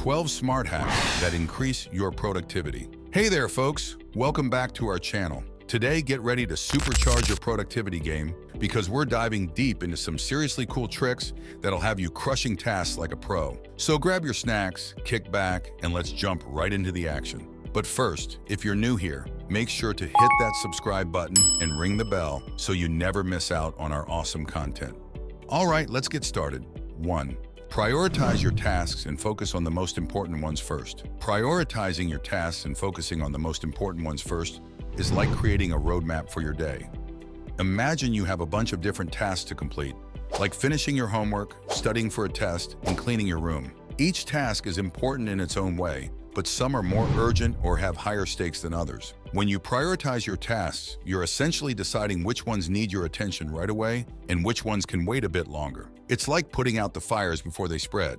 12 smart hacks that increase your productivity. Hey there, folks. Welcome back to our channel. Today, get ready to supercharge your productivity game because we're diving deep into some seriously cool tricks that'll have you crushing tasks like a pro. So grab your snacks, kick back, and let's jump right into the action. But first, if you're new here, make sure to hit that subscribe button and ring the bell so you never miss out on our awesome content. All right, let's get started. 1. Prioritize your tasks and focus on the most important ones first. Prioritizing your tasks and focusing on the most important ones first is like creating a roadmap for your day. Imagine you have a bunch of different tasks to complete, like finishing your homework, studying for a test, and cleaning your room. Each task is important in its own way, but some are more urgent or have higher stakes than others. When you prioritize your tasks, you're essentially deciding which ones need your attention right away and which ones can wait a bit longer. It's like putting out the fires before they spread.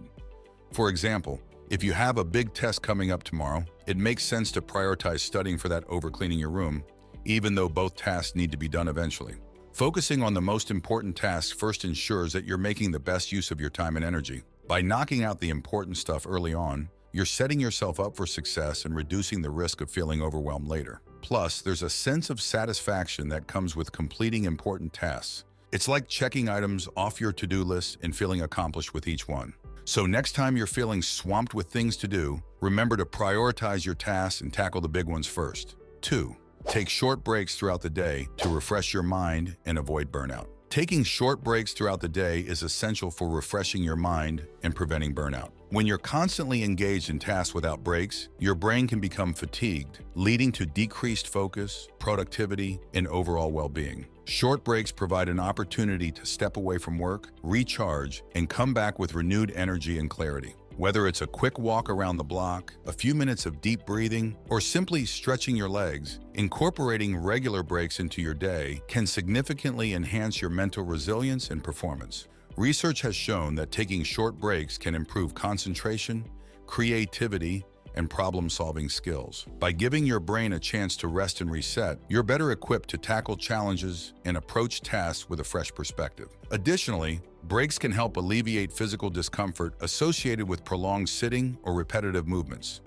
For example, if you have a big test coming up tomorrow, it makes sense to prioritize studying for that over cleaning your room, even though both tasks need to be done eventually. Focusing on the most important tasks first ensures that you're making the best use of your time and energy. By knocking out the important stuff early on, you're setting yourself up for success and reducing the risk of feeling overwhelmed later. Plus, there's a sense of satisfaction that comes with completing important tasks. It's like checking items off your to-do list and feeling accomplished with each one. So next time you're feeling swamped with things to do, remember to prioritize your tasks and tackle the big ones first. 2. Take short breaks throughout the day to refresh your mind and avoid burnout. Taking short breaks throughout the day is essential for refreshing your mind and preventing burnout. When you're constantly engaged in tasks without breaks, your brain can become fatigued, leading to decreased focus, productivity, and overall well-being. Short breaks provide an opportunity to step away from work, recharge, and come back with renewed energy and clarity. Whether it's a quick walk around the block, a few minutes of deep breathing, or simply stretching your legs, incorporating regular breaks into your day can significantly enhance your mental resilience and performance. Research has shown that taking short breaks can improve concentration, creativity, and problem-solving skills. By giving your brain a chance to rest and reset, you're better equipped to tackle challenges and approach tasks with a fresh perspective. Additionally, breaks can help alleviate physical discomfort associated with prolonged sitting or repetitive movements,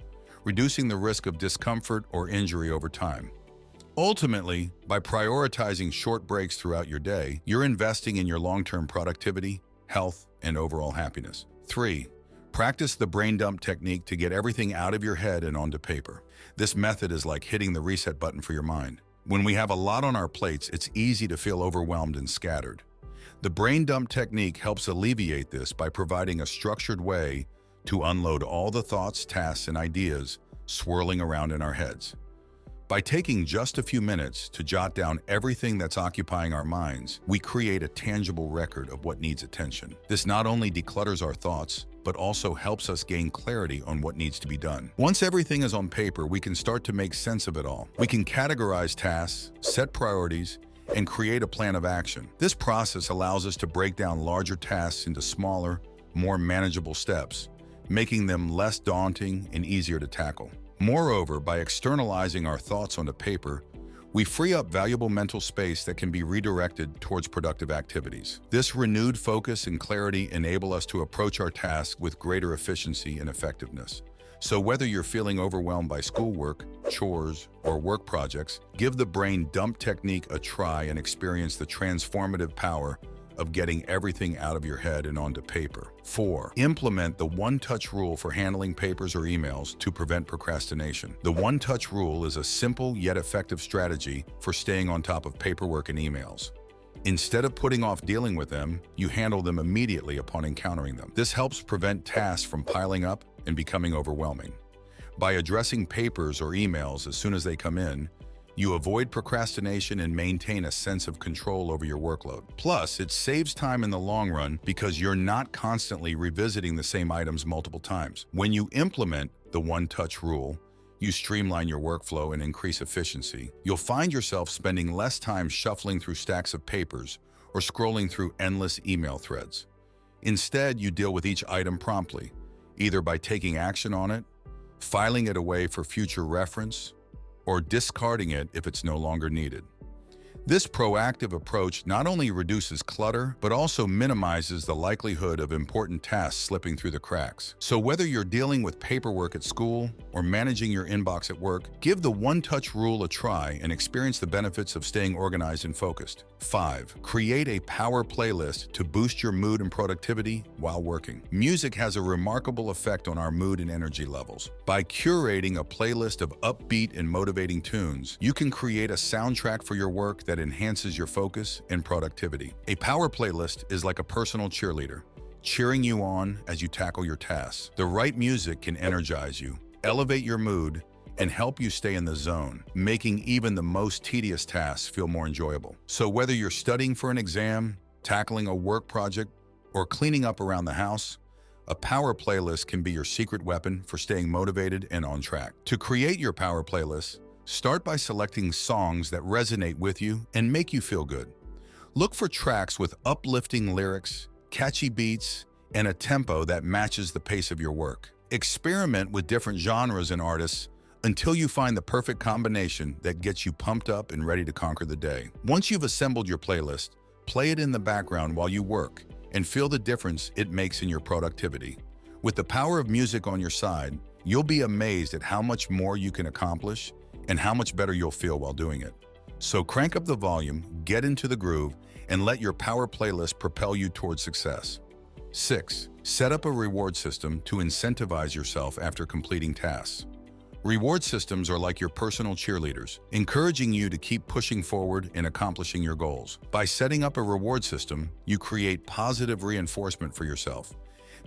reducing the risk of discomfort or injury over time. Ultimately, by prioritizing short breaks throughout your day, you're investing in your long-term productivity, health, and overall happiness. 3. Practice the brain dump technique to get everything out of your head and onto paper. This method is like hitting the reset button for your mind. When we have a lot on our plates, it's easy to feel overwhelmed and scattered. The brain dump technique helps alleviate this by providing a structured way to unload all the thoughts, tasks, and ideas swirling around in our heads. By taking just a few minutes to jot down everything that's occupying our minds, we create a tangible record of what needs attention. This not only declutters our thoughts, but also helps us gain clarity on what needs to be done. Once everything is on paper, we can start to make sense of it all. We can categorize tasks, set priorities, and create a plan of action. This process allows us to break down larger tasks into smaller, more manageable steps, making them less daunting and easier to tackle. Moreover, by externalizing our thoughts onto paper, we free up valuable mental space that can be redirected towards productive activities. This renewed focus and clarity enable us to approach our tasks with greater efficiency and effectiveness. So whether you're feeling overwhelmed by schoolwork, chores, or work projects, give the brain dump technique a try and experience the transformative power of getting everything out of your head and onto paper. 4. Implement the one-touch rule for handling papers or emails to prevent procrastination. The one-touch rule is a simple yet effective strategy for staying on top of paperwork and emails. Instead of putting off dealing with them, you handle them immediately upon encountering them. This helps prevent tasks from piling up and becoming overwhelming. By addressing papers or emails as soon as they come in, you avoid procrastination and maintain a sense of control over your workload. Plus, it saves time in the long run because you're not constantly revisiting the same items multiple times. When you implement the one-touch rule, you streamline your workflow and increase efficiency. You'll find yourself spending less time shuffling through stacks of papers or scrolling through endless email threads. Instead, you deal with each item promptly, either by taking action on it, filing it away for future reference, or discarding it if it's no longer needed. This proactive approach not only reduces clutter, but also minimizes the likelihood of important tasks slipping through the cracks. So whether you're dealing with paperwork at school or managing your inbox at work, give the one-touch rule a try and experience the benefits of staying organized and focused. 5. Create a power playlist to boost your mood and productivity while working. Music has a remarkable effect on our mood and energy levels. By curating a playlist of upbeat and motivating tunes, you can create a soundtrack for your work that enhances your focus and productivity. A power playlist is like a personal cheerleader, cheering you on as you tackle your tasks. The right music can energize you, elevate your mood, and help you stay in the zone, making even the most tedious tasks feel more enjoyable. So whether you're studying for an exam, tackling a work project, or cleaning up around the house, a power playlist can be your secret weapon for staying motivated and on track. To create your power playlist, start by selecting songs that resonate with you and make you feel good. Look for tracks with uplifting lyrics, catchy beats, and a tempo that matches the pace of your work. Experiment with different genres and artists until you find the perfect combination that gets you pumped up and ready to conquer the day. Once you've assembled your playlist, play it in the background while you work and feel the difference it makes in your productivity. With the power of music on your side, you'll be amazed at how much more you can accomplish and how much better you'll feel while doing it. So crank up the volume, get into the groove, and let your power playlist propel you towards success. 6. Set up a reward system to incentivize yourself after completing tasks. Reward systems are like your personal cheerleaders, encouraging you to keep pushing forward and accomplishing your goals. By setting up a reward system, you create positive reinforcement for yourself,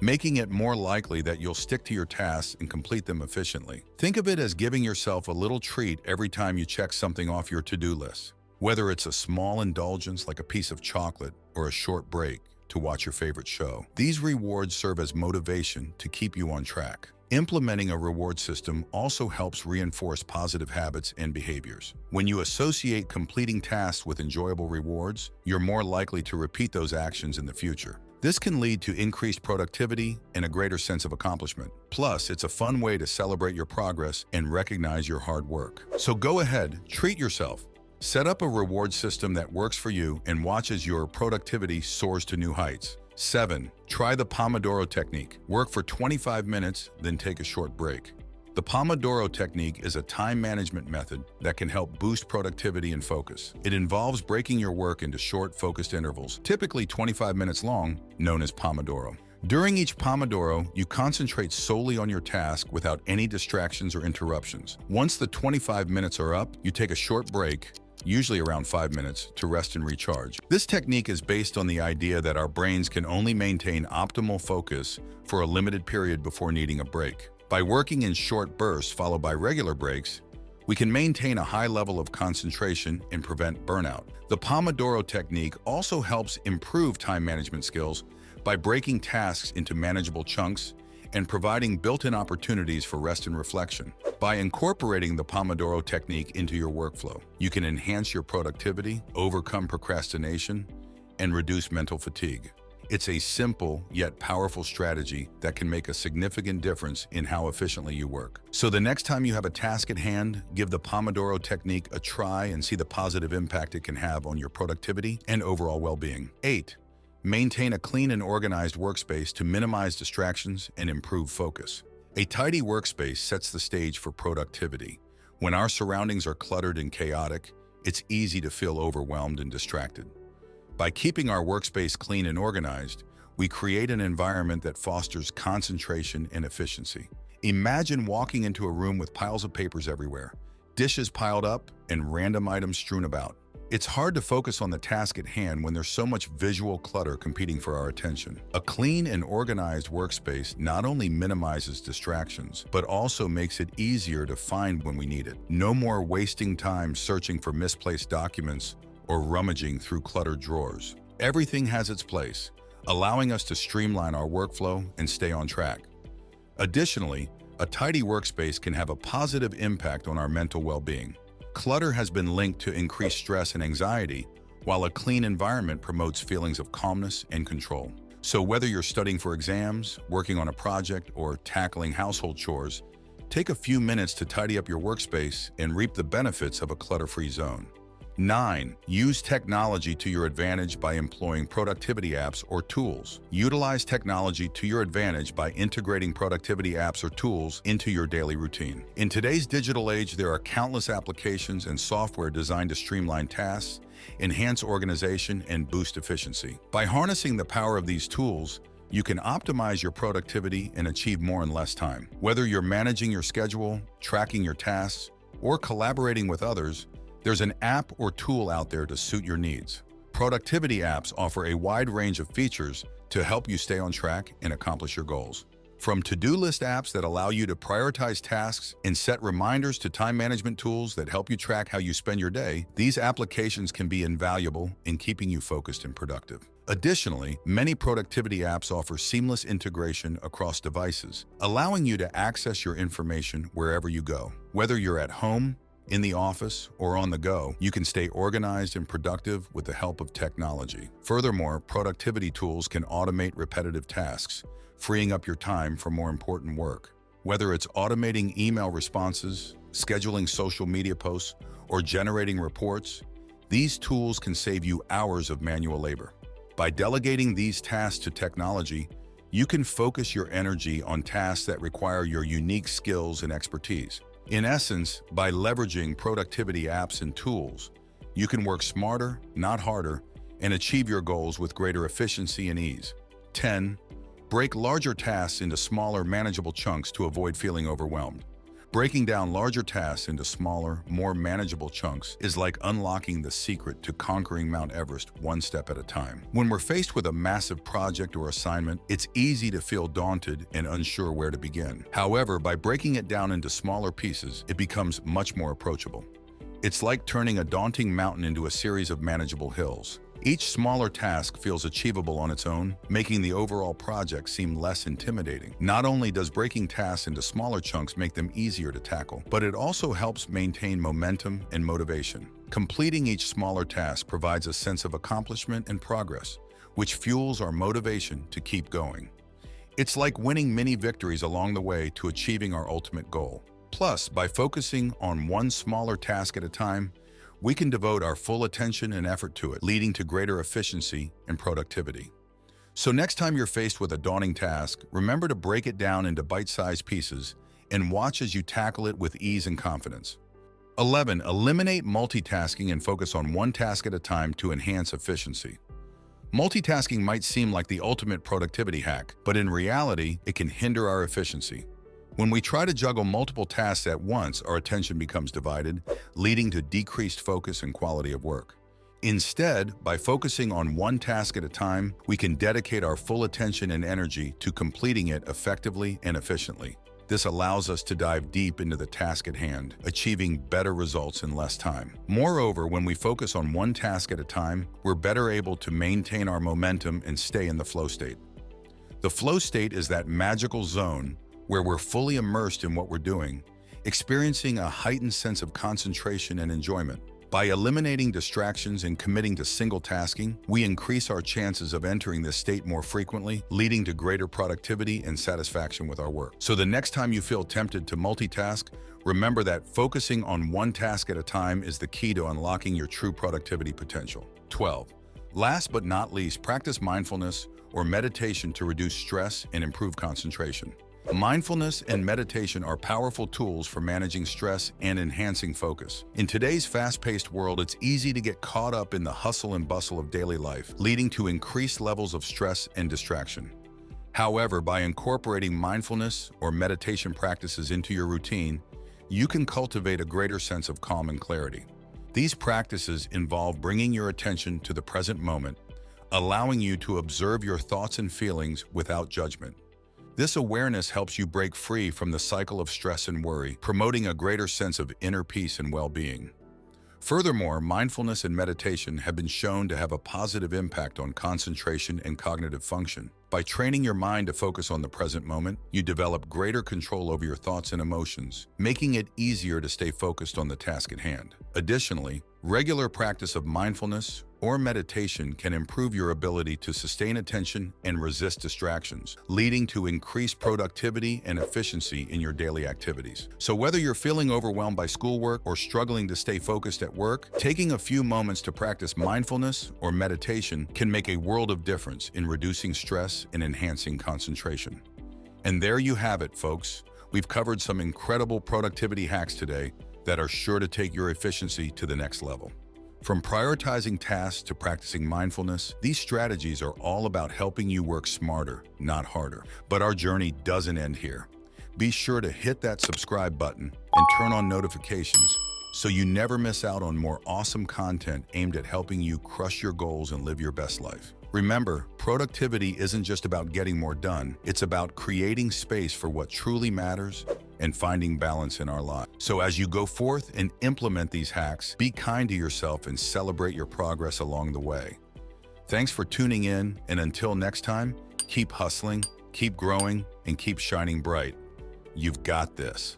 making it more likely that you'll stick to your tasks and complete them efficiently. Think of it as giving yourself a little treat every time you check something off your to-do list. Whether it's a small indulgence like a piece of chocolate or a short break to watch your favorite show, these rewards serve as motivation to keep you on track. Implementing a reward system also helps reinforce positive habits and behaviors. When you associate completing tasks with enjoyable rewards, you're more likely to repeat those actions in the future. This can lead to increased productivity and a greater sense of accomplishment. Plus, it's a fun way to celebrate your progress and recognize your hard work. So go ahead, treat yourself. Set up a reward system that works for you and watch as your productivity soars to new heights. 7. Try the Pomodoro technique. Work for 25 minutes, then take a short break. The Pomodoro technique is a time management method that can help boost productivity and focus. It involves breaking your work into short, focused intervals, typically 25 minutes long, known as Pomodoro. During each Pomodoro, you concentrate solely on your task without any distractions or interruptions. Once the 25 minutes are up, you take a short break, usually around 5 minutes, to rest and recharge. This technique is based on the idea that our brains can only maintain optimal focus for a limited period before needing a break. By working in short bursts followed by regular breaks, we can maintain a high level of concentration and prevent burnout. The Pomodoro technique also helps improve time management skills by breaking tasks into manageable chunks and providing built-in opportunities for rest and reflection. By incorporating the Pomodoro technique into your workflow, you can enhance your productivity, overcome procrastination, and reduce mental fatigue. It's a simple yet powerful strategy that can make a significant difference in how efficiently you work. So the next time you have a task at hand, give the Pomodoro technique a try and see the positive impact it can have on your productivity and overall well-being. 8. Maintain a clean and organized workspace to minimize distractions and improve focus. A tidy workspace sets the stage for productivity. When our surroundings are cluttered and chaotic, it's easy to feel overwhelmed and distracted. By keeping our workspace clean and organized, we create an environment that fosters concentration and efficiency. Imagine walking into a room with piles of papers everywhere, dishes piled up, and random items strewn about. It's hard to focus on the task at hand when there's so much visual clutter competing for our attention. A clean and organized workspace not only minimizes distractions, but also makes it easier to find when we need it. No more wasting time searching for misplaced documents or rummaging through cluttered drawers. Everything has its place, allowing us to streamline our workflow and stay on track. Additionally, a tidy workspace can have a positive impact on our mental well-being. Clutter has been linked to increased stress and anxiety, while a clean environment promotes feelings of calmness and control. So whether you're studying for exams, working on a project, or tackling household chores, take a few minutes to tidy up your workspace and reap the benefits of a clutter-free zone. 9. Use technology to your advantage by employing productivity apps or tools. Utilize technology to your advantage by integrating productivity apps or tools into your daily routine. In today's digital age, there are countless applications and software designed to streamline tasks, enhance organization, and boost efficiency. By harnessing the power of these tools, you can optimize your productivity and achieve more in less time. Whether you're managing your schedule, tracking your tasks, or collaborating with others, there's an app or tool out there to suit your needs. Productivity apps offer a wide range of features to help you stay on track and accomplish your goals. From to-do list apps that allow you to prioritize tasks and set reminders to time management tools that help you track how you spend your day, these applications can be invaluable in keeping you focused and productive. Additionally, many productivity apps offer seamless integration across devices, allowing you to access your information wherever you go. Whether you're at home, in the office, or on the go, you can stay organized and productive with the help of technology. Furthermore, productivity tools can automate repetitive tasks, freeing up your time for more important work. Whether it's automating email responses, scheduling social media posts, or generating reports, these tools can save you hours of manual labor. By delegating these tasks to technology, you can focus your energy on tasks that require your unique skills and expertise. In essence, by leveraging productivity apps and tools, you can work smarter, not harder, and achieve your goals with greater efficiency and ease. 10. Break larger tasks into smaller, manageable chunks to avoid feeling overwhelmed. Breaking down larger tasks into smaller, more manageable chunks is like unlocking the secret to conquering Mount Everest one step at a time. When we're faced with a massive project or assignment, it's easy to feel daunted and unsure where to begin. However, by breaking it down into smaller pieces, it becomes much more approachable. It's like turning a daunting mountain into a series of manageable hills. Each smaller task feels achievable on its own, making the overall project seem less intimidating. Not only does breaking tasks into smaller chunks make them easier to tackle, but it also helps maintain momentum and motivation. Completing each smaller task provides a sense of accomplishment and progress, which fuels our motivation to keep going. It's like winning many victories along the way to achieving our ultimate goal. Plus, by focusing on one smaller task at a time, we can devote our full attention and effort to it, leading to greater efficiency and productivity. So next time you're faced with a daunting task, remember to break it down into bite-sized pieces and watch as you tackle it with ease and confidence. 11. Eliminate multitasking and focus on one task at a time to enhance efficiency. Multitasking might seem like the ultimate productivity hack, but in reality, it can hinder our efficiency. When we try to juggle multiple tasks at once, our attention becomes divided, leading to decreased focus and quality of work. Instead, by focusing on one task at a time, we can dedicate our full attention and energy to completing it effectively and efficiently. This allows us to dive deep into the task at hand, achieving better results in less time. Moreover, when we focus on one task at a time, we're better able to maintain our momentum and stay in the flow state. The flow state is that magical zone where we're fully immersed in what we're doing, experiencing a heightened sense of concentration and enjoyment. By eliminating distractions and committing to single tasking, we increase our chances of entering this state more frequently, leading to greater productivity and satisfaction with our work. So the next time you feel tempted to multitask, remember that focusing on one task at a time is the key to unlocking your true productivity potential. 12. Last but not least, practice mindfulness or meditation to reduce stress and improve concentration. Mindfulness and meditation are powerful tools for managing stress and enhancing focus. In today's fast-paced world, it's easy to get caught up in the hustle and bustle of daily life, leading to increased levels of stress and distraction. However, by incorporating mindfulness or meditation practices into your routine, you can cultivate a greater sense of calm and clarity. These practices involve bringing your attention to the present moment, allowing you to observe your thoughts and feelings without judgment. This awareness helps you break free from the cycle of stress and worry, promoting a greater sense of inner peace and well-being. Furthermore, mindfulness and meditation have been shown to have a positive impact on concentration and cognitive function. By training your mind to focus on the present moment, you develop greater control over your thoughts and emotions, making it easier to stay focused on the task at hand. Additionally, regular practice of mindfulness or meditation can improve your ability to sustain attention and resist distractions, leading to increased productivity and efficiency in your daily activities. So whether you're feeling overwhelmed by schoolwork or struggling to stay focused at work, taking a few moments to practice mindfulness or meditation can make a world of difference in reducing stress and enhancing concentration. And there you have it, folks. We've covered some incredible productivity hacks today that are sure to take your efficiency to the next level. From prioritizing tasks to practicing mindfulness, these strategies are all about helping you work smarter, not harder. But our journey doesn't end here. Be sure to hit that subscribe button and turn on notifications so you never miss out on more awesome content aimed at helping you crush your goals and live your best life. Remember, productivity isn't just about getting more done, it's about creating space for what truly matters and finding balance in our lives. So as you go forth and implement these hacks, be kind to yourself and celebrate your progress along the way. Thanks for tuning in, and until next time, keep hustling, keep growing, and keep shining bright. You've got this.